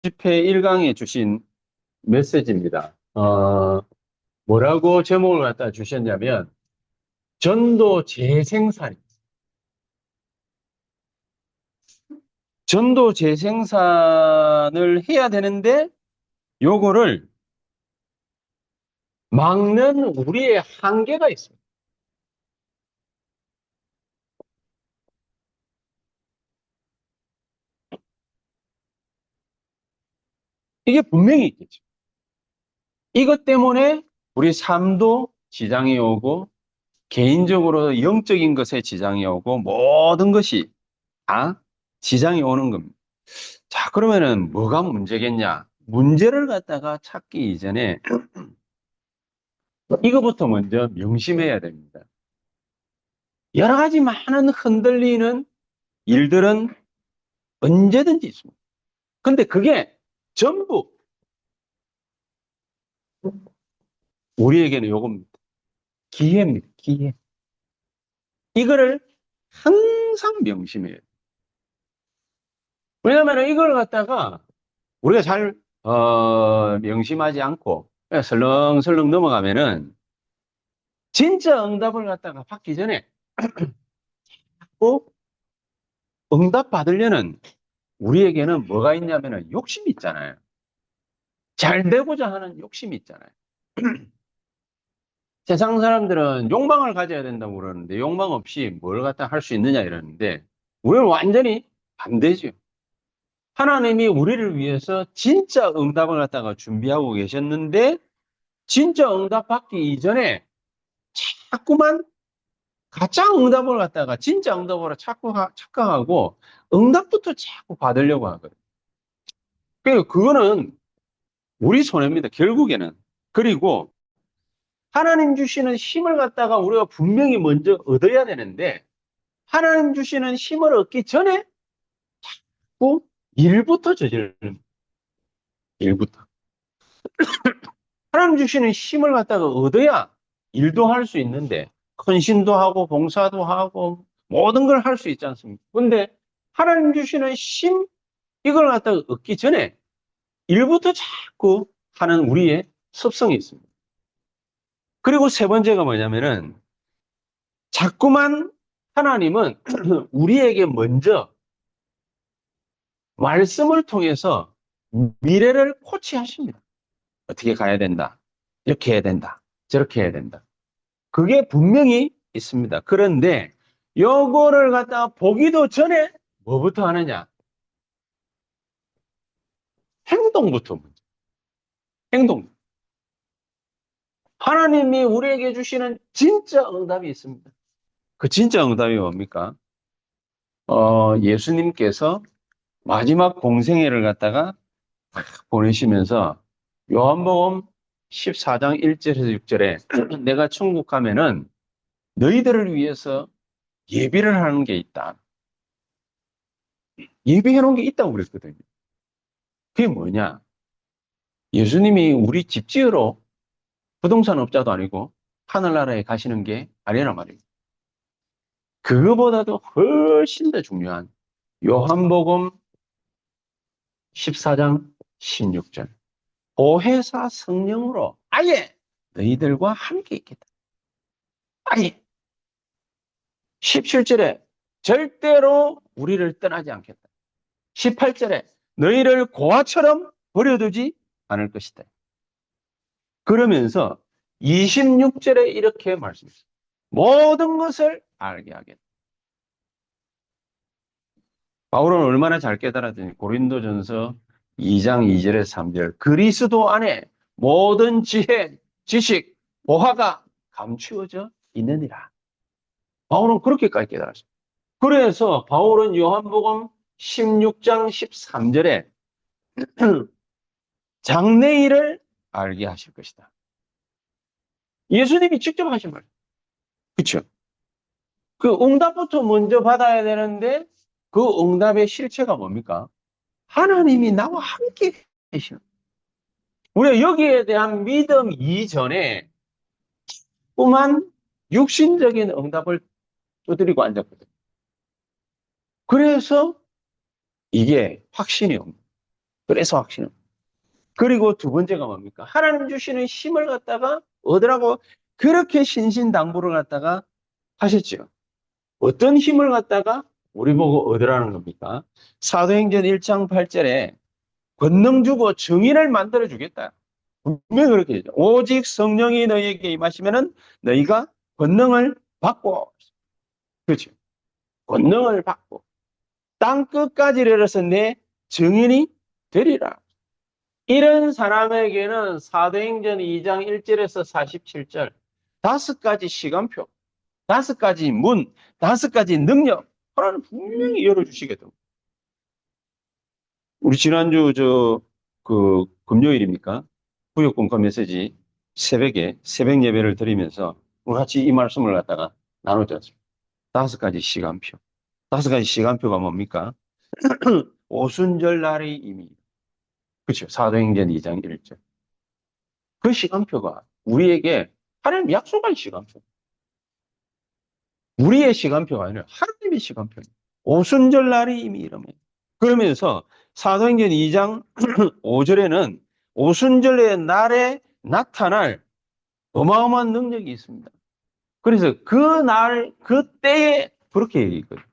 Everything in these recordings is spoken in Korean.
10회 1강에 주신 메시지입니다. 뭐라고 제목을 갖다 주셨냐면, 전도 재생산. 전도 재생산을 해야 되는데, 요거를 막는 우리의 한계가 있습니다. 이게 분명히 있겠죠. 이것 때문에 우리 삶도 지장이 오고, 개인적으로 영적인 것에 지장이 오고, 모든 것이 다 지장이 오는 겁니다. 자, 그러면은 뭐가 문제겠냐? 문제를 갖다가 찾기 이전에 이거부터 먼저 명심해야 됩니다. 여러 가지 많은 흔들리는 일들은 언제든지 있습니다. 근데 그게 전부 우리에게는 요겁니다. 기회입니다. 기회. 이거를 항상 명심해야 돼요. 왜냐하면 이걸 갖다가 우리가 잘 명심하지 않고 그냥 설렁설렁 넘어가면은 진짜 응답을 갖다가 받기 전에 꼭 응답 받으려는 우리에게는 뭐가 있냐면은 욕심이 있잖아요. 잘 되고자 하는 욕심이 있잖아요. 세상 사람들은 욕망을 가져야 된다고 그러는데 욕망 없이 뭘 갖다 할 수 있느냐 이러는데 우리는 완전히 반대죠. 하나님이 우리를 위해서 진짜 응답을 갖다가 준비하고 계셨는데 진짜 응답 받기 이전에 자꾸만 가짜 응답을 갖다가 진짜 응답으로 자꾸 착각하고 응답부터 자꾸 받으려고 하거든요. 그러니까 그거는 우리 손해입니다. 결국에는. 그리고 하나님 주시는 힘을 갖다가 우리가 분명히 먼저 얻어야 되는데 하나님 주시는 힘을 얻기 전에 꼭 일부터 저지르는 일부터. 하나님 주시는 힘을 갖다가 얻어야 일도 할 수 있는데 헌신도 하고 봉사도 하고 모든 걸 할 수 있지 않습니까? 근데 하나님 주시는 힘 이걸 갖다가 얻기 전에 일부터 자꾸 하는 우리의 습성이 있습니다. 그리고 세 번째가 뭐냐면은 자꾸만 하나님은 우리에게 먼저 말씀을 통해서 미래를 코치하십니다. 어떻게 가야 된다. 이렇게 해야 된다. 저렇게 해야 된다. 그게 분명히 있습니다. 그런데 요거를 갖다가 보기도 전에 뭐부터 하느냐? 행동부터 먼저. 행동. 하나님이 우리에게 주시는 진짜 응답이 있습니다. 그 진짜 응답이 뭡니까? 예수님께서 마지막 공생애를 갖다가 보내시면서 요한복음 14장 1절에서 6절에 내가 천국 가면은 너희들을 위해서 예비를 하는 게 있다. 예비해 놓은 게 있다고 그랬거든요. 그게 뭐냐? 예수님이 우리 집 지으러 부동산 업자도 아니고 하늘나라에 가시는 게 아니란 말이에요. 그거보다도 훨씬 더 중요한 요한복음 14장 16절. 보혜사 성령으로 아예 너희들과 함께 있겠다. 아예. 17절에 절대로 우리를 떠나지 않겠다. 18절에 너희를 고아처럼 버려두지 않을 것이다. 그러면서 26절에 이렇게 말씀했어요. 모든 것을 알게 하겠다. 바울은 얼마나 잘 깨달았더니 고린도전서 2장 2절에서 3절 그리스도 안에 모든 지혜, 지식, 보화가 감추어져 있느니라. 바울은 그렇게까지 깨달았어요. 그래서 바울은 요한복음 16장 13절에 장래일을 알게 하실 것이다. 예수님이 직접 하신 말. 그렇죠? 그 응답부터 먼저 받아야 되는데 그 응답의 실체가 뭡니까? 하나님이 나와 함께 계시는. 우리가 여기에 대한 믿음 이전에 뿐만 육신적인 응답을 두드리고 앉았거든요. 그래서 이게 확신이 옵니다. 그래서 확신을. 그리고 두 번째가 뭡니까? 하나님 주시는 힘을 갖다가 얻으라고 그렇게 신신당부를 갖다가 하셨죠. 어떤 힘을 갖다가 우리 보고 얻으라는 겁니까? 사도행전 1장 8절에 권능 주고 정의를 만들어 주겠다. 분명히 그렇게 되죠. 오직 성령이 너희에게 임하시면은 너희가 권능을 받고, 그렇죠. 권능을 받고 땅 끝까지 이르러서 내 증인이 되리라. 이런 사람에게는 사도행전 2장 1절에서 47절 다섯 가지 시간표, 다섯 가지 문, 다섯 가지 능력 하나는 분명히 열어주시겠다. 우리 지난주 그 금요일입니까? 구역공감 메시지 새벽에 새벽 예배를 드리면서 우리 같이 이 말씀을 갖다가 나누었습니다. 다섯 가지 시간표. 다섯 가지 시간표가 뭡니까? 오순절 날의 이미. 그렇죠. 사도행전 2장 1절. 그 시간표가 우리에게 하나님 약속한 시간표. 우리의 시간표가 아니라 하나님의 시간표입니다. 오순절 날이 이미 이러면. 그러면서 사도행전 2장 5절에는 오순절의 날에 나타날 어마어마한 능력이 있습니다. 그래서 그 날, 그때에 그렇게 얘기했거든요.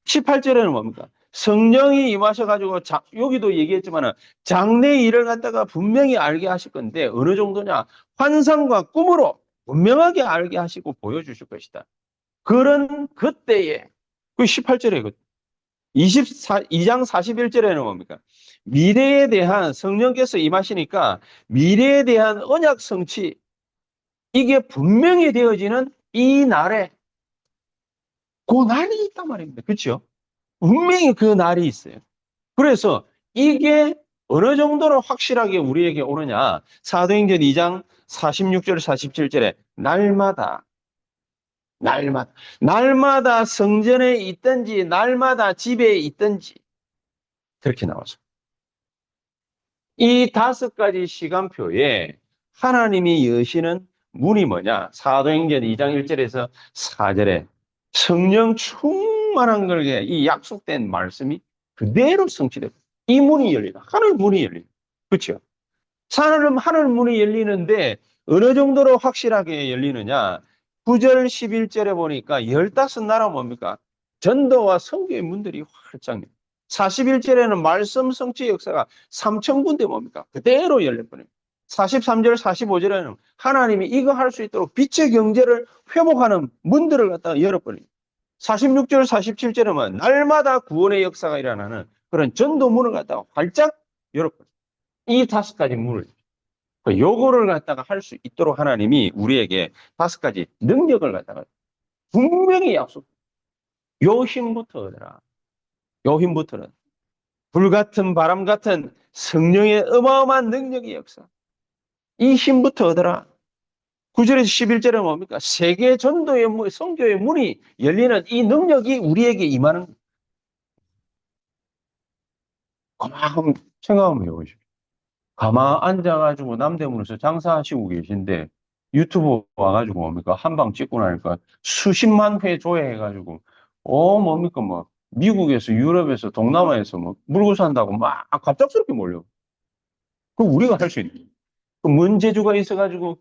18절에는 뭡니까? 성령이 임하셔가지고, 여기도 얘기했지만, 장래 일을 갖다가 분명히 알게 하실 건데, 어느 정도냐? 환상과 꿈으로 분명하게 알게 하시고 보여주실 것이다. 그런 그때에, 그 18절에, 2장 41절에는 뭡니까? 미래에 대한 성령께서 임하시니까, 미래에 대한 언약 성취, 이게 분명히 되어지는 이 날에, 그 날이 있단 말입니다. 그렇죠? 분명히 그 날이 있어요. 그래서 이게 어느 정도로 확실하게 우리에게 오느냐. 사도행전 2장 46절, 47절에 날마다 성전에 있든지, 날마다 집에 있든지, 그렇게 나와서. 이 다섯 가지 시간표에 하나님이 여시는 문이 뭐냐? 사도행전 2장 1절에서 4절에 성령 충만한 걸게 이 약속된 말씀이 그대로 성취되고 이 문이 열리다. 하늘 문이 열리다. 그렇죠? 하늘 문이 열리는데 어느 정도로 확실하게 열리느냐? 9절 11절에 보니까 15나라 뭡니까? 전도와 선교의 문들이 활짝 열립니다. 41절에는 말씀 성취 역사가 3,000군데 뭡니까? 그대로 열려버려요. 43절, 45절에는 하나님이 이거 할 수 있도록 빛의 경제를 회복하는 문들을 갖다가 열어버려요. 46절, 47절에는 날마다 구원의 역사가 일어나는 그런 전도문을 갖다가 활짝 열어버려요. 이 다섯 가지 문을. 요거를 갖다가 할 수 있도록 하나님이 우리에게 다섯 가지 능력을 갖다가 분명히 약속. 요 힘부터 얻어라. 요 힘부터는 불같은 바람 같은 성령의 어마어마한 능력의 역사. 이 힘부터 얻어라. 9절에서 11절은 뭡니까? 세계 전도의 선교의 문이 열리는 이 능력이 우리에게 임하는 거예요. 가만 생각 한번 해보십시오. 가만 앉아가지고 남대문에서 장사하시고 계신데 유튜브 와가지고 뭡니까? 한 방 찍고 나니까 수십만 회 조회해가지고 뭡니까? 뭐 미국에서 유럽에서 동남아에서 뭐 물고 산다고 막 갑작스럽게 몰려. 그 우리가 할 수 있는. 그 문제주가 있어가지고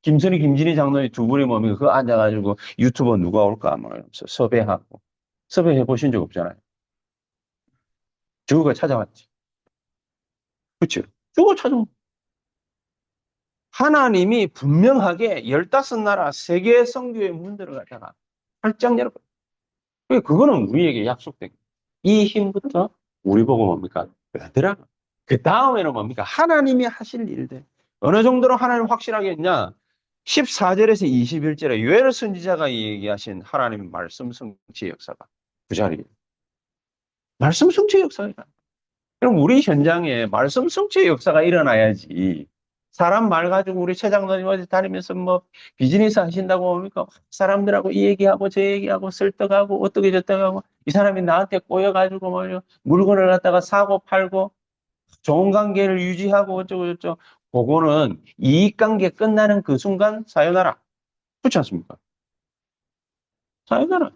김선희, 김진희 장로의 두 분이 뭡니까? 그 앉아가지고 유튜버 누가 올까? 막 이러면서 섭외하고. 섭외해 보신 적 없잖아요. 저가 찾아왔지. 그쵸? 저거 찾아온. 하나님이 분명하게 15나라 세계 선교의 문들을 갖다가 활짝 열어버려요. 그거는 우리에게 약속된 거예요. 이 힘부터 우리 보고 뭡니까? 얘들아. 그 다음에는 뭡니까? 하나님이 하실 일들. 어느 정도로 하나님 확실하게 했냐? 14절에서 21절에 요엘 선지자가 얘기하신 하나님 말씀 성취의 역사가 그 자리에. 말씀 성취의 역사가 일어나. 그럼 우리 현장에 말씀 성취의 역사가 일어나야지. 사람 말 가지고 우리 최 장로님 어디 다니면서 뭐 비즈니스 하신다고 뭡니까? 사람들하고 이 얘기하고 저 얘기하고 설득하고 어떻게 저떻게 하고 이 사람이 나한테 꼬여가지고 뭐 물건을 갖다가 사고 팔고 좋은 관계를 유지하고 어쩌고 저쩌고 그거는 이익관계 끝나는 그 순간 사요나라. 그렇지 않습니까? 사요나라.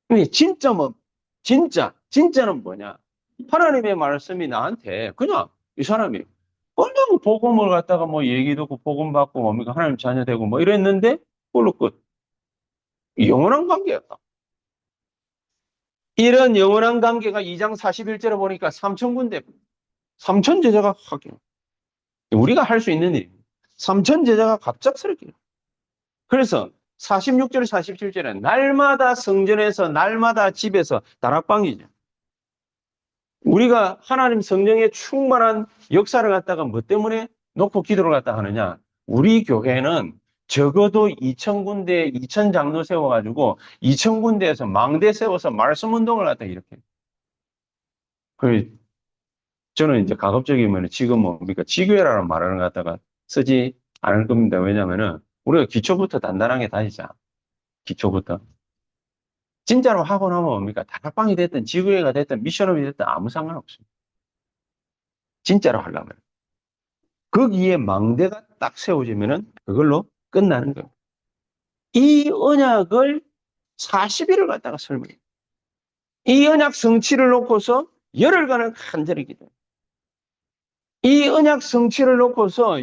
근데 진짜 진짜는 뭐냐? 하나님의 말씀이 나한테 그냥 이 사람이 그냥 복음을 갖다가 뭐 얘기 듣고 복음 받고 뭡니까 하나님 자녀 되고 뭐 이랬는데 그걸로 끝. 영원한 관계였다. 이런 영원한 관계가 2장 41절에 보니까 삼천군데 삼천 제자가 하게 우리가 할 수 있는 일. 삼천 제자가 갑작스럽게. 그래서 46절, 47절에 날마다 성전에서 날마다 집에서 다락방이죠. 우리가 하나님 성령의 충만한 역사를 갖다가 뭐 때문에 놓고 기도를 갖다 하느냐? 우리 교회는 적어도 2,000군데, 2,000장로 세워가지고 2,000군데에서 망대 세워서 말씀 운동을 갖다 이렇게. 그 저는 이제 가급적이면 지금 뭡니까? 지교회라는 말을 갖다가 쓰지 않을 겁니다. 왜냐면은 우리가 기초부터 단단하게 다니자. 기초부터. 진짜로 하고 나면 뭡니까? 다락방이 됐든 지구회가 됐든 미션업이 됐든 아무 상관없어요. 진짜로 하려면. 거기에 망대가 딱 세워지면은 그걸로 끝나는 거예요. 이 언약을 40일을 갖다가 설명해요. 이 언약 성취를 놓고서 열흘간을 간절히 기도해요. 이 언약 성취를 놓고서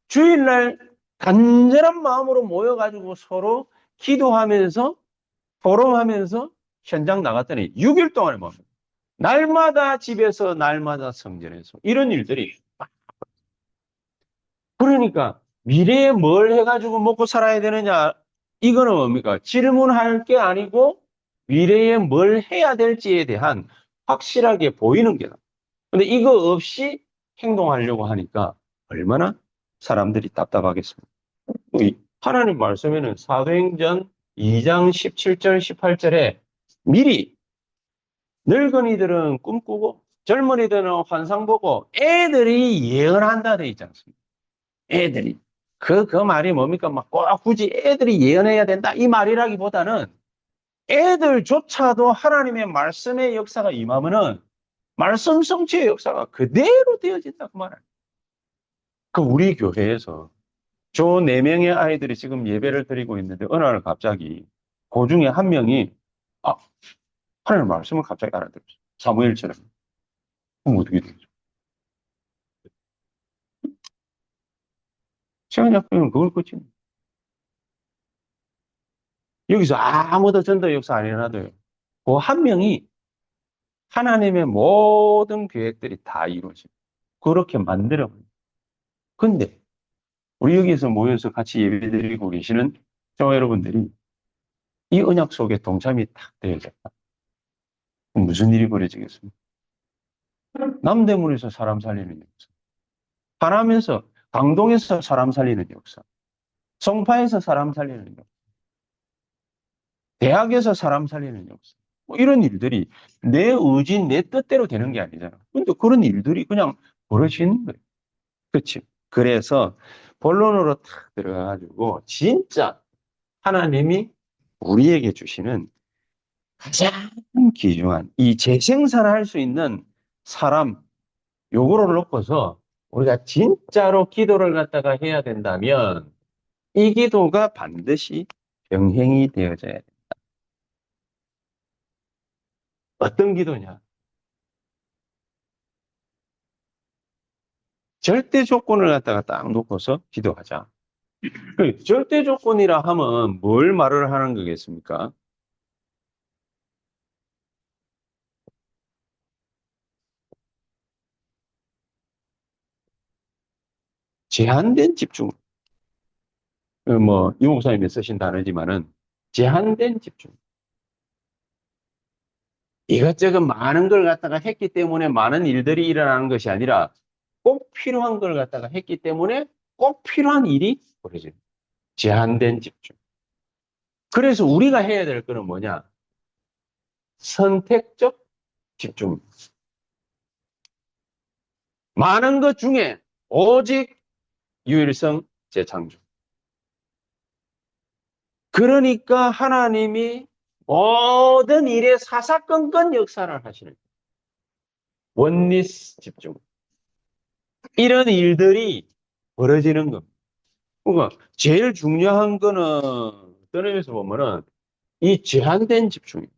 주일날 간절한 마음으로 모여가지고 서로 기도하면서 토론하면서 현장 나갔더니 6일 동안에 뭡니까? 날마다 집에서 날마다 성전에서 이런 일들이 그러니까 미래에 뭘 해가지고 먹고 살아야 되느냐 이거는 뭡니까? 질문할 게 아니고 미래에 뭘 해야 될지에 대한 확실하게 보이는 게다. 근데 이거 없이 행동하려고 하니까 얼마나 사람들이 답답하겠습니까? 하나님 말씀에는 사도행전 2장 17절 18절에 미리 늙은이들은 꿈꾸고 젊은이들은 환상 보고 애들이 예언한다 돼 있지 않습니까? 애들이. 그 말이 뭡니까? 막 꼭 굳이 애들이 예언해야 된다. 이 말이라기보다는 애들조차도 하나님의 말씀의 역사가 임하면은 말씀 성취의 역사가 그대로 되어진다. 그 말이에요. 그 우리 교회에서 저 네 명의 아이들이 지금 예배를 드리고 있는데 어느 날 갑자기 그 중에 한 명이 아, 하나님 말씀을 갑자기 알아들었어요. 사무엘처럼. 그럼 어떻게 되죠? 시간 약속이면 그걸 끝입니다. 여기서 아무도 전도 역사 안 일어나도요. 그 한 명이 하나님의 모든 계획들이 다 이루어집니다. 그렇게 만들어버립니다. 근데 우리 여기서 모여서 같이 예배드리고 계시는 저 여러분들이 이 언약 속에 동참이 탁 되어졌다. 그럼 무슨 일이 벌어지겠습니까? 남대문에서 사람 살리는 역사. 하남에서 강동에서 사람 살리는 역사. 송파에서 사람 살리는 역사. 대학에서 사람 살리는 역사. 뭐 이런 일들이 내 의지, 내 뜻대로 되는 게 아니잖아. 근데 그런 일들이 그냥 벌어지는 거예요. 그렇지. 그래서 본론으로 탁 들어가가지고 진짜 하나님이 우리에게 주시는 가장 귀중한 이 재생산할 수 있는 사람 요거를 놓고서 우리가 진짜로 기도를 갖다가 해야 된다면 이 기도가 반드시 병행이 되어져야 돼. 어떤 기도냐? 절대 조건을 갖다가 딱 놓고서 기도하자. 그 절대 조건이라 하면 뭘 말을 하는 거겠습니까? 제한된 집중. 뭐, 유 목사님이 쓰신 단어지만은 제한된 집중. 이것저것 많은 걸 갖다가 했기 때문에 많은 일들이 일어나는 것이 아니라 꼭 필요한 걸 갖다가 했기 때문에 꼭 필요한 일이 벌어져요. 제한된 집중. 그래서 우리가 해야 될 거는 뭐냐? 선택적 집중. 많은 것 중에 오직 유일성 재창조. 그러니까 하나님이 모든 일에 사사건건 역사를 하시는 원리스 집중. 이런 일들이 벌어지는 겁니다. 그러니까 제일 중요한 거는 어떤 의미에서 보면은 이 제한된 집중입니다.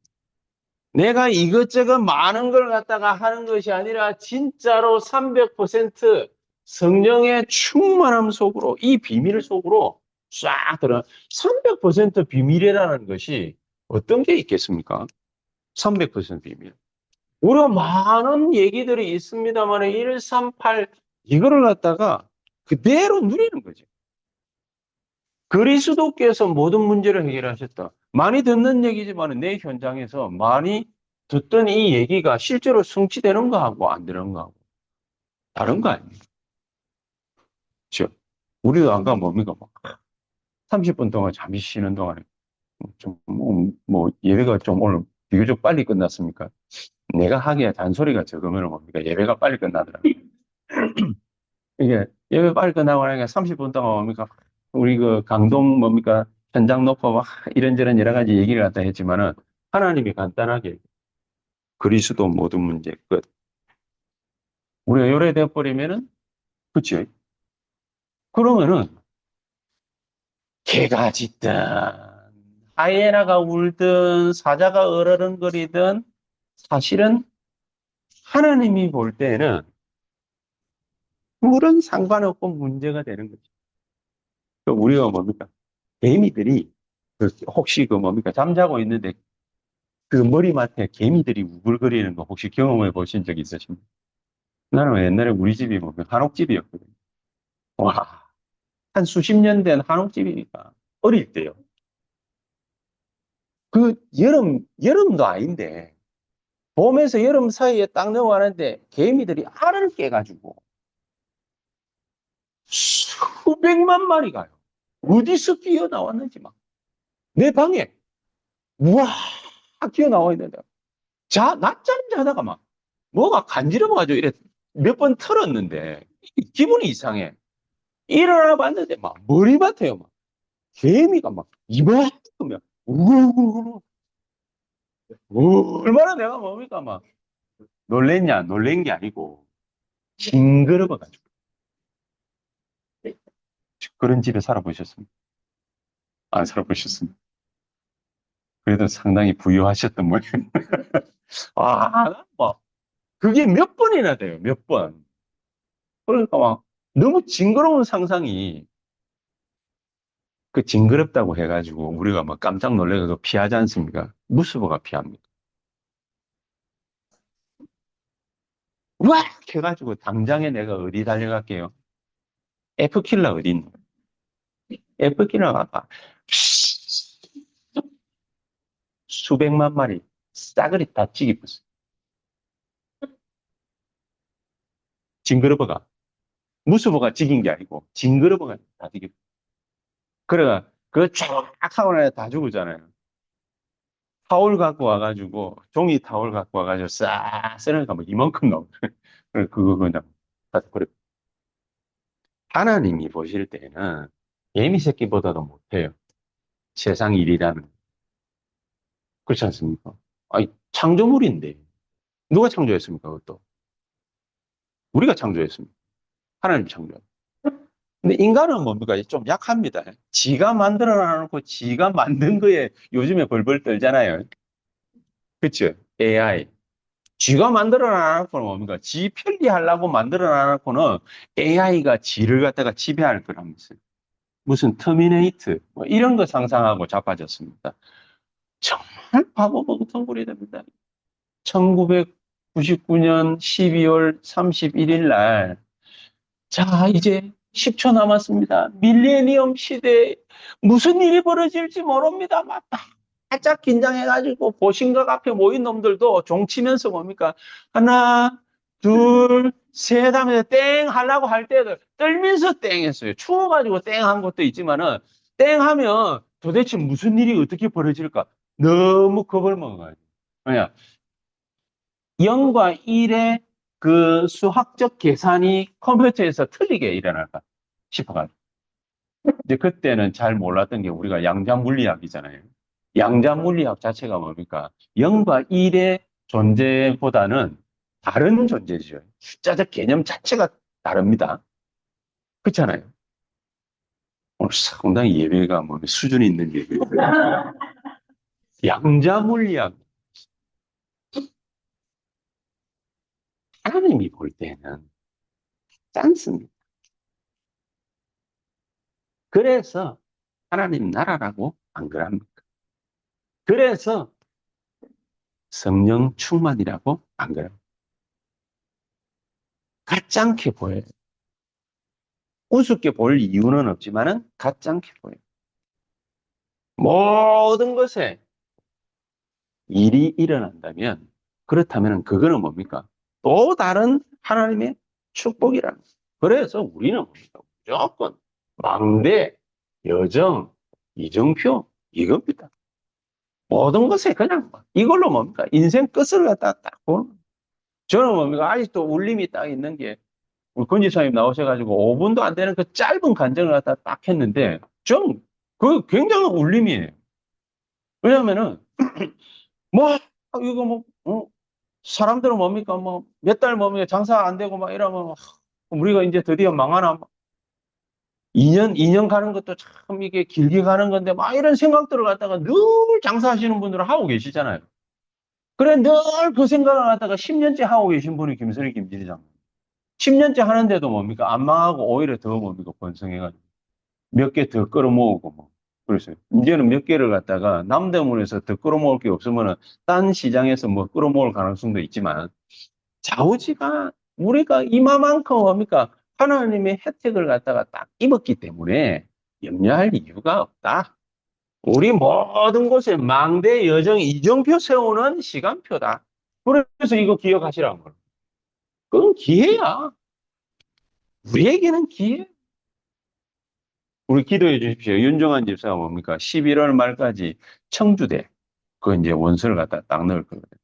내가 이것저것 많은 걸 갖다가 하는 것이 아니라 진짜로 300% 성령의 충만함 속으로 이 비밀 속으로 쫙 들어 300% 비밀이라는 것이 어떤 게 있겠습니까? 300% 비밀. 우리가 많은 얘기들이 있습니다만 138 이거를 갖다가 그대로 누리는 거죠. 그리스도께서 모든 문제를 해결하셨다. 많이 듣는 얘기지만 내 현장에서 많이 듣던 이 얘기가 실제로 성취되는 거하고 안 되는 거하고 다른 거 아닙니까? 그렇죠? 우리도 아까 뭡니까? 30분 동안 잠시 쉬는 동안에 예배가 좀 오늘 비교적 빨리 끝났습니까? 내가 하기에 잔소리가 적으면 뭡니까? 예배가 빨리 끝나더라고요. 이게 예배 빨리 끝나고 나니까 30분 동안 뭡니까? 우리 그 강동 뭡니까? 현장 놓고 막 이런저런 여러 가지 얘기를 갖다 했지만은 하나님이 간단하게 그리스도 모든 문제 끝. 우리가 요래돼 버리면은 그치? 그러면은 개가 짖든 하이에나가 울든 사자가 얼얼흥거리든 사실은 하나님이 볼 때는 물은 상관없고 문제가 되는 거지. 우리가 뭡니까? 개미들이 혹시 그 뭡니까? 잠자고 있는데 그 머리맡에 개미들이 우글거리는 거 혹시 경험해 보신 적 있으십니까? 나는 옛날에 우리 집이 보면 한옥집이었거든요. 와, 한 수십 년 된 한옥집이니까 어릴 때요. 그 여름도 아닌데 봄에서 여름 사이에 딱 넘어가는데 개미들이 알을 깨가지고 수백만 마리가요. 어디서 뛰어나왔는지 막. 내 방에 우와 뛰어나와 있는데 낮잠 자다가 막 뭐가 간지러워가지고 이래 몇 번 털었는데 기분이 이상해. 일어나 봤는데 막 머리맡에요. 막 개미가 막 이만큼이야. 우글우글 얼마나 내가 뭡니까 막 놀랬냐 놀란 게 아니고 징그러워가지고 그런 집에 살아보셨습니까? 안 살아보셨습니까? 그래도 상당히 부유하셨던 모양. 아, 뭐 그게 몇 번이나 돼요. 몇 번. 그러니까 막 너무 징그러운 상상이 그 징그럽다고 해가지고 우리가 막 깜짝 놀래서 피하지 않습니까? 무스버가 피합니다. 우악 해가지고 당장에 내가 어디 달려갈게요? F킬러 어디 있노? F킬러가 막 수백만 마리 싸그리 다 찌기었어. 징그러버가 무스버가 찌긴 게 아니고 징그러버가 다 찌겼어. 그래가 그쫙 하고 나서 다 죽었잖아요. 타올 갖고 와가지고 종이 타올 갖고 와가지고 싹 쓰니까 뭐 이만큼 나오고 그거 그냥 다 버려. 하나님이 보실 때는 개미 새끼보다도 못해요. 세상 일이라는. 그렇지 않습니까? 아니, 창조물인데. 누가 창조했습니까, 그것도? 우리가 창조했습니다. 하나님 창조. 근데 인간은 뭡니까? 좀 약합니다. 지가 만들어 놔놓고 지가 만든 거에 요즘에 벌벌 떨잖아요. 그쵸? AI. 지가 만들어 놔놓고는 뭡니까? 지 편리하려고 만들어 놔놓고는 AI가 지를 갖다가 지배할 거라면서요. 무슨 터미네이트, 뭐 이런 거 상상하고 자빠졌습니다. 정말 바보 멍텅구리 됩니다. 1999년 12월 31일 날, 자, 이제 10초 남았습니다. 밀레니엄 시대에 무슨 일이 벌어질지 모릅니다. 막 바짝 긴장해가지고 보신각 앞에 모인 놈들도 종치면서 뭡니까? 하나, 둘, 셋 하면서 땡 하려고 할 때도 떨면서 땡 했어요. 추워가지고 땡 한 것도 있지만은 땡 하면 도대체 무슨 일이 어떻게 벌어질까? 너무 겁을 먹어가지고. 그냥 0과 1의 그 수학적 계산이 컴퓨터에서 틀리게 일어날까 싶어가지고. 이제 그때는 잘 몰랐던 게 우리가 양자 물리학이잖아요. 양자 물리학 자체가 뭡니까? 0과 1의 존재보다는 다른 존재죠. 숫자적 개념 자체가 다릅니다. 그렇잖아요. 오늘 상당히 예배가 수준이 있는 예배. 양자 물리학. 하나님이 볼 때는 짠습니다. 그래서 하나님 나라라고 안 그럽니까? 그래서 성령 충만이라고 안 그래요. 가짜않게 보여요. 우습게 볼 이유는 없지만은 가짜않게 보여요. 모든 것에 일이 일어난다면 그렇다면 그거는 뭡니까? 또 다른 하나님의 축복이라는 거예요. 그래서 우리는 뭡니까? 무조건 망대, 여정, 이정표 이겁니다. 모든 것에 그냥 이걸로 뭡니까? 인생 끝을 갖다 딱 보는 거예요. 저는 뭡니까? 아직도 울림이 딱 있는 게 우리 권지사님 나오셔가지고 5분도 안 되는 그 짧은 간증을 갖다 딱 했는데 좀 그 굉장한 울림이에요. 왜냐면은 뭐 이거 뭐 사람들은 뭡니까? 뭐 몇 달 뭡니까? 장사 안 되고 막 이러면 우리가 이제 드디어 망하나 2년 가는 것도 참 이게 길게 가는 건데 막 이런 생각들을 갖다가 늘 장사하시는 분들은 하고 계시잖아요. 그래 늘 그 생각을 갖다가 10년째 하고 계신 분이 김선희 김진희장. 10년째 하는데도 뭡니까? 안 망하고 오히려 더 뭡니까? 번성해가지고. 몇 개 더 끌어모으고 뭐. 그랬어요. 이제는 몇 개를 갖다가 남대문에서 더 끌어모을 게 없으면은 딴 시장에서 뭐 끌어모을 가능성도 있지만 좌우지가 우리가 이마만큼 뭡니까? 하나님의 혜택을 갖다가 딱 입었기 때문에 염려할 이유가 없다. 우리 모든 곳에 망대 여정 이정표 세우는 시간표다. 그래서 이거 기억하시라는 거예요. 그건 기회야. 우리에게는 기회. 우리 기도해 주십시오. 윤정한 집사가 뭡니까? 11월 말까지 청주대, 그 이제 원서를 갖다 딱 넣을 거거든요.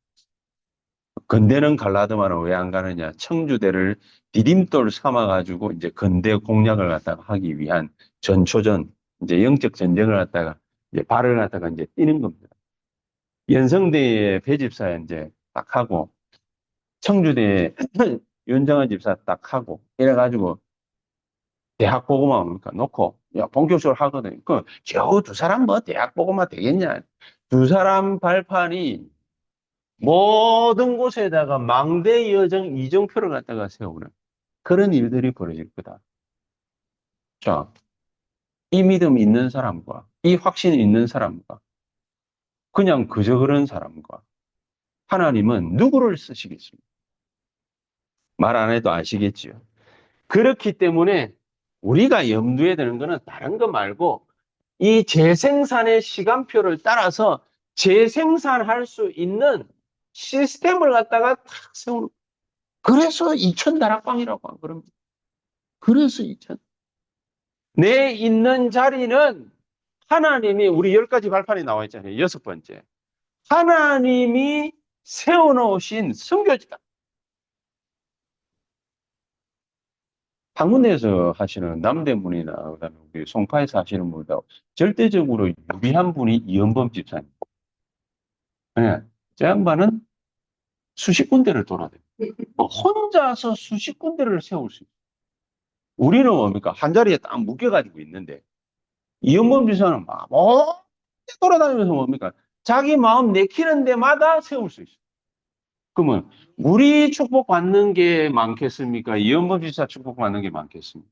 건대는 갈라드만은 왜 안 가느냐? 청주대를 디딤돌 삼아가지고 이제 건대 공략을 갖다가 하기 위한 전초전, 이제 영적 전쟁을 갖다가 이제 발을 갖다가 이제 뛰는 겁니다. 연성대에 배집사 이제 딱 하고, 청주대에 윤정한 집사 딱 하고, 이래가지고 대학 보고만 뭡니까? 놓고, 야, 본격적으로 하거든. 겨우 두 사람 뭐 대학 보고만 되겠냐? 두 사람 발판이 모든 곳에다가 망대 여정 이정표를 갖다가 세우는 그런 일들이 벌어질 거다. 자, 이 믿음 있는 사람과 이 확신 있는 사람과 그냥 그저 그런 사람과 하나님은 누구를 쓰시겠습니까? 말 안 해도 아시겠지요. 그렇기 때문에 우리가 염두에 드는 거는 다른 거 말고 이 재생산의 시간표를 따라서 재생산할 수 있는 시스템을 갖다가 탁 세우는. 그래서 2000 다락방이라고 안 그럽니다. 그래서 2000. 내 있는 자리는 하나님이 우리 10가지 발판이 나와 있잖아요. 6번째. 하나님이 세워놓으신 선교지다. 방문대에서 하시는 남대문이나 그다음에 우리 송파에서 하시는 분보다 절대적으로 유리한 분이 이연범 집사님. 네. 저 양반은 수십 군데를 돌아야 돼요. 혼자서 수십 군데를 세울 수 있어요. 우리는 뭡니까? 한 자리에 딱 묶여가지고 있는데 이연범 집사는 막 돌아다니면서 뭡니까? 자기 마음 내키는 데마다 세울 수 있어요. 그러면 우리 축복받는 게 많겠습니까? 이연범 집사 축복받는 게 많겠습니까?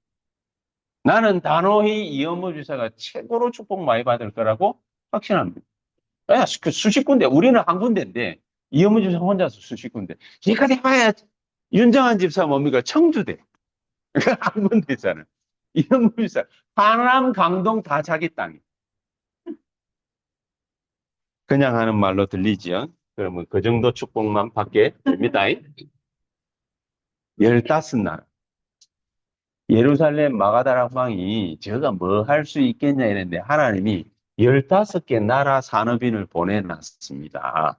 나는 단호히 이연범 집사가 최고로 축복 많이 받을 거라고 확신합니다. 야, 그 수십 군데, 우리는 한 군데인데 이연범 집사 혼자서 수십 군데. 기껏 해봐야 윤정한 집사 뭡니까? 청주대. 한 군데 있잖아요. 이연범 집사 하남, 강동 다 자기 땅이. 그냥 하는 말로 들리지요? 그러면 그 정도 축복만 받게 됩니다. 15나라. 예루살렘 마가다락방이 제가 뭐 할 수 있겠냐 이랬는데 하나님이 15개 나라 산업인을 보내놨습니다.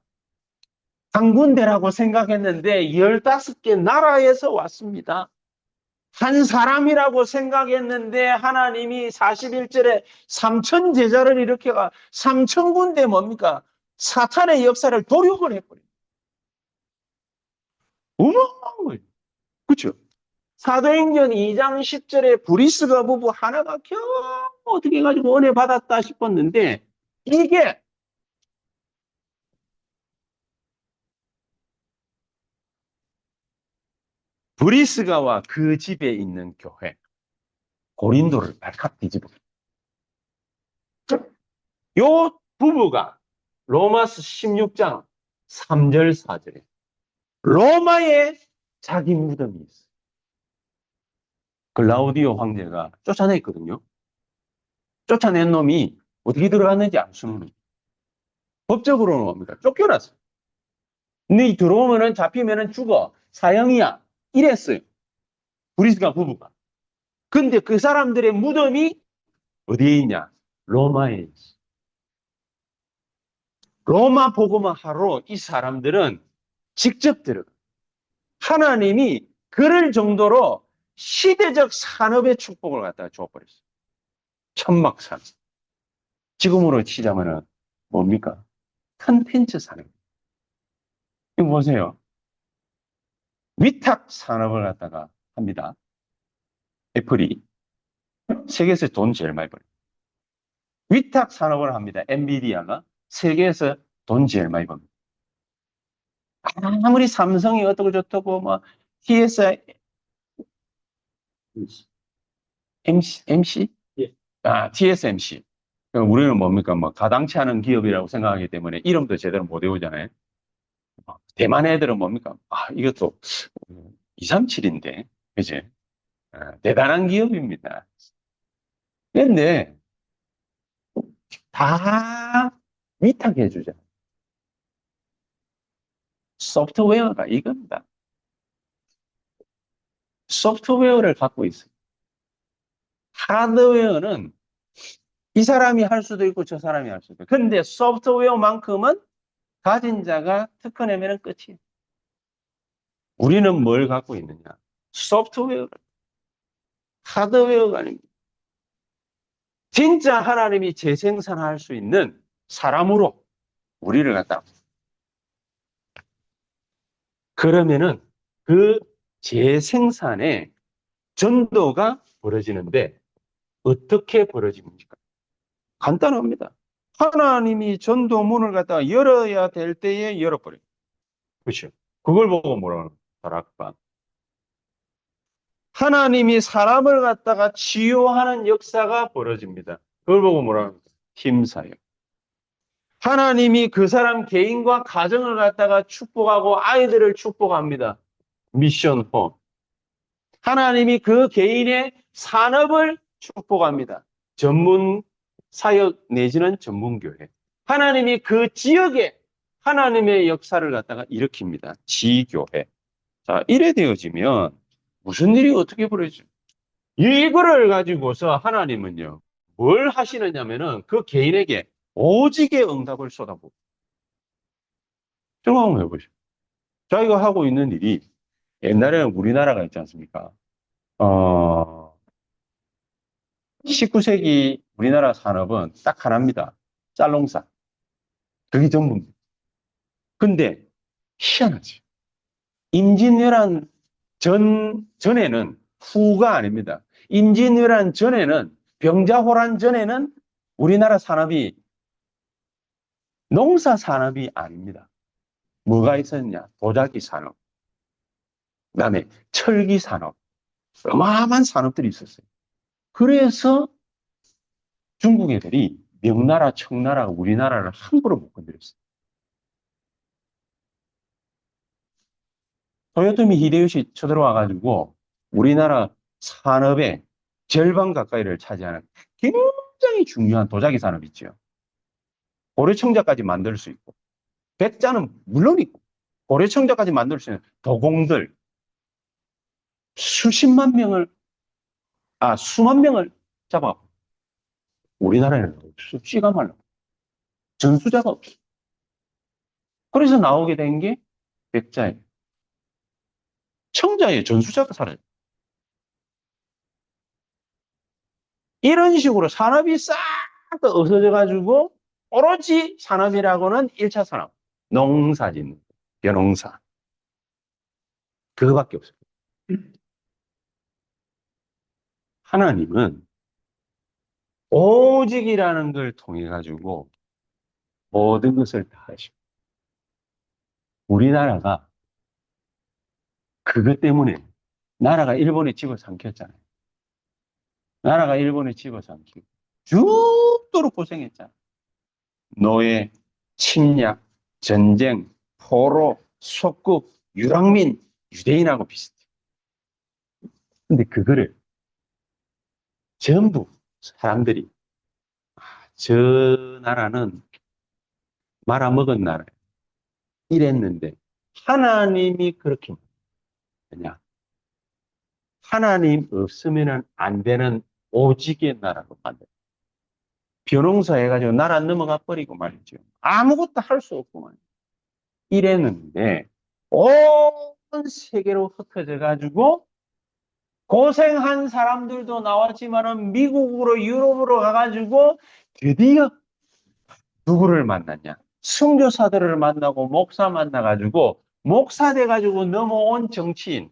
한 군데라고 생각했는데 15개 나라에서 왔습니다. 한 사람이라고 생각했는데 하나님이 41절에 3천 제자를 일으켜가 3천 군데 뭡니까? 사탄의 역사를 도륙을 해버립니다. 어마어마한 거예요. 그렇죠? 사도행전 2장 10절에 브리스가 부부 하나가 겨우 어떻게 해가지고 은혜 받았다 싶었는데 이게 브리스가와 그 집에 있는 교회, 고린도를 발칵 뒤집어. 요 부부가 로마서 16장 3절 4절에 로마에 자기 무덤이 있어요. 글라우디오 황제가 쫓아냈거든요. 쫓아낸 놈이 어떻게 들어갔는지 알 수는 없어요. 법적으로는 뭡니까? 쫓겨났어요. 네 들어오면은 잡히면은 죽어. 사형이야. 이랬어요. 브리스가 부부가. 근데 그 사람들의 무덤이 어디에 있냐? 로마에 있어. 로마 복음을 하러 이 사람들은 직접 들어가. 하나님이 그럴 정도로 시대적 산업의 축복을 갖다가 줘버렸어요. 천막산. 지금으로 치자면은 뭡니까? 컨텐츠 산업. 이거 보세요. 위탁 산업을 갖다가 합니다. 애플이 세계에서 돈 제일 많이 벌어요. 위탁 산업을 합니다. 엔비디아가 세계에서 돈 제일 많이 벌니다. 아무리 삼성이 어떻고 저떻고 뭐 TS MC? 예. TSMC. 우리는 뭡니까? 뭐 가당치 않은 기업이라고 생각하기 때문에 이름도 제대로 못 외우잖아요. 대만 애들은 뭡니까? 이것도 237인데, 그지? 대단한 기업입니다. 그런데 다 위탁해 주잖아. 소프트웨어가 이겁니다. 소프트웨어를 갖고 있어요. 하드웨어는 이 사람이 할 수도 있고 저 사람이 할 수도 있고. 근데 소프트웨어만큼은 가진 자가 특허내면 끝이에요. 우리는 뭘 갖고 있느냐? 소프트웨어, 하드웨어가 아닙니다. 진짜 하나님이 재생산할 수 있는 사람으로 우리를 갖다. 그러면은 그 재생산의 전도가 벌어지는데 어떻게 벌어집니까? 간단합니다. 하나님이 전도문을 갖다가 열어야 될 때에 열어버려요. 그렇죠? 그걸 보고 뭐라 하는 다락방. 하나님이 사람을 갖다가 치유하는 역사가 벌어집니다. 그걸 보고 뭐라 합니까? 힘사역. 하나님이 그 사람 개인과 가정을 갖다가 축복하고 아이들을 축복합니다. 미션 홈. 하나님이 그 개인의 산업을 축복합니다. 전문 사역 내지는 전문 교회. 하나님이 그 지역에 하나님의 역사를 갖다가 일으킵니다. 지교회. 자, 이래 되어지면 무슨 일이 어떻게 벌어지죠? 이거를 가지고서 하나님은요, 뭘 하시느냐면은 그 개인에게 오직의 응답을 쏟아부어. 생각 한번 해보시죠. 자기가 하고 있는 일이 옛날에는 우리나라가 있지 않습니까? 19세기 우리나라 산업은 딱 하나입니다. 쌀농사. 그게 전부입니다. 근데 희한하지. 임진왜란 전에는 후가 아닙니다. 임진왜란 전에는 병자호란 전에는 우리나라 산업이 농사 산업이 아닙니다. 뭐가 있었냐? 도자기 산업, 그다음에 철기 산업, 어마어마한 산업들이 있었어요. 그래서 중국 애들이 명나라, 청나라, 우리나라를 함부로 못 건드렸어요. 토요토미 히데요시 쳐들어와가지고 우리나라 산업의 절반 가까이를 차지하는 굉장히 중요한 도자기 산업 있죠. 고려청자까지 만들 수 있고, 백자는 물론 있고, 고려청자까지 만들 수 있는 도공들 수만 명을 잡아. 우리나라에는 없어. 씨가 말라. 전수자가 없어. 그래서 나오게 된 게 백자예요. 청자예요. 전수자가 살아요. 이런 식으로 산업이 싹 다 없어져가지고 오로지 산업이라고는 1차 산업. 농사 짓는 거. 벼농사. 그거밖에 없어요. 하나님은 오직이라는 걸 통해 가지고 모든 것을 다 하시고 우리나라가 그것 때문에 나라가 일본에 집어삼켰잖아요. 나라가 일본에 집어삼키고 죽도록 고생했잖아요. 노예, 침략, 전쟁, 포로, 속국, 유랑민, 유대인하고 비슷해요. 근데 그거를 전부 사람들이 저 나라는 말아먹은 나라예요. 이랬는데 하나님이 그렇게 그냥 하나님 없으면 안 되는 오직의 나라로 만들어요. 벼농사 해가지고 나라 넘어가 버리고 말이죠. 아무것도 할 수 없구만. 이랬는데 온 세계로 흩어져 가지고 고생한 사람들도 나왔지만은 미국으로 유럽으로 가가지고 드디어 누구를 만났냐? 선교사들을 만나고 목사 만나가지고 목사 돼가지고 넘어온 정치인,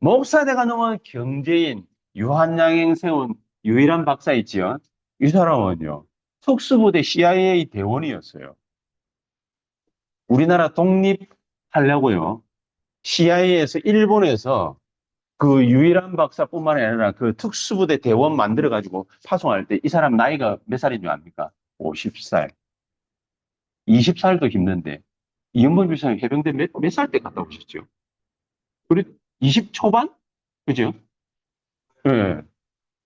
목사 돼가 넘어온 경제인, 유한양행 세운 유일한 박사 있지요. 이 사람은요 특수부대 CIA 대원이었어요. 우리나라 독립하려고요. CIA에서 일본에서 그 유일한 박사뿐만 아니라 그 특수부대 대원 만들어가지고 파송할 때 이 사람 나이가 몇 살인 줄 압니까? 50살. 20살도 힘든데 이연봉 비서님 해병대 몇 살 때 갔다 오셨죠? 우리 20 초반? 그죠? 예.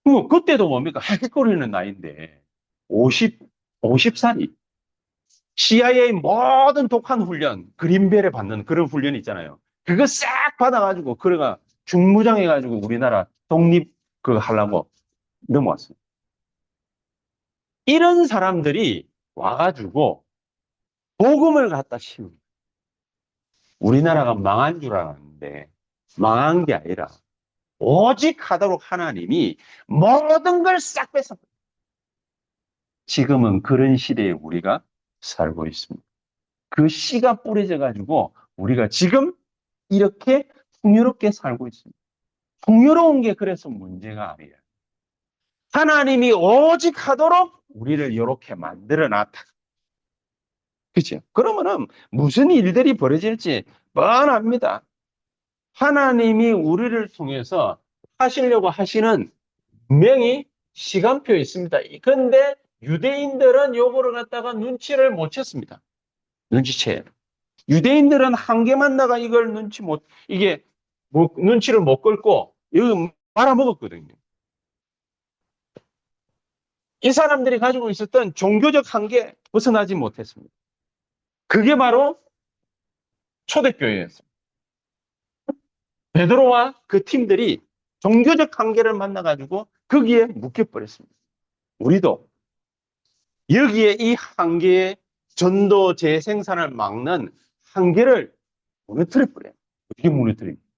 뭐 그때도 뭡니까? 헥헥거리는 나이인데 50, 50살이 CIA 모든 독한 훈련, 그린벨에 받는 그런 훈련 있잖아요. 그거 싹 받아가지고 그래가 중무장해가지고 우리나라 독립 그 하려고 넘어왔어요. 이런 사람들이 와가지고 복음을 갖다 심은 우리나라가 망한 줄 알았는데 망한 게 아니라 오직 하도록 하나님이 모든 걸 싹 뺏어. 지금은 그런 시대에 우리가 살고 있습니다. 그 씨가 뿌려져 가지고 우리가 지금 이렇게 풍요롭게 살고 있습니다. 풍요로운 게 그래서 문제가 아니에요. 하나님이 오직 하도록 우리를 이렇게 만들어 놨다. 그죠? 그러면은 무슨 일들이 벌어질지 뻔합니다. 하나님이 우리를 통해서 하시려고 하시는 분명히 시간표 있습니다. 그런데 유대인들은 요거를 갖다가 눈치를 못 챘습니다. 눈치채. 유대인들은 한 개만 나가 이걸 이게 눈치를 못 끌고 이거 말아먹었거든요. 이 사람들이 가지고 있었던 종교적 한계 벗어나지 못했습니다. 그게 바로 초대교회였어요. 베드로와 그 팀들이 종교적 한계를 만나가지고 거기에 묶여버렸습니다. 우리도 여기에 이 한계의 전도 재생산을 막는 한계를 무너뜨려버려요. 어떻게 무너뜨립니까?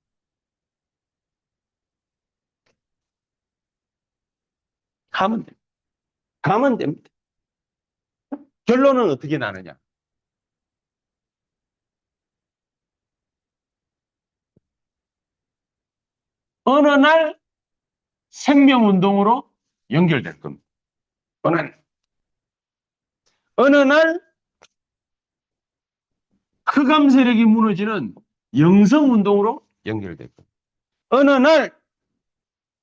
가면 됩니다. 가면 됩니다. 결론은 어떻게 나느냐? 어느 날 생명운동으로 연결될 겁니다. 어느 날 흑암 세력이 무너지는 영성운동으로 연결될 겁니다. 어느 날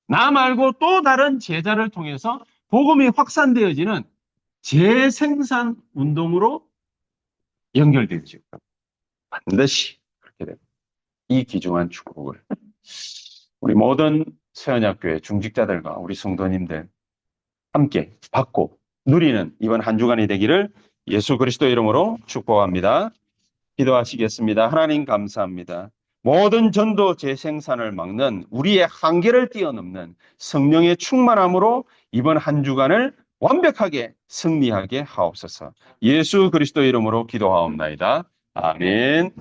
나 말고 또 다른 제자를 통해서 복음이 확산되어지는 재생산 운동으로 연결될지 반드시 그렇게 됩니다. 이 귀중한 축복을 우리 모든 세언약교회 중직자들과 우리 성도님들 함께 받고 누리는 이번 한 주간이 되기를 예수 그리스도 이름으로 축복합니다. 기도하시겠습니다. 하나님 감사합니다. 모든 전도 재생산을 막는 우리의 한계를 뛰어넘는 성령의 충만함으로 이번 한 주간을 완벽하게 승리하게 하옵소서. 예수 그리스도 이름으로 기도하옵나이다. 아멘.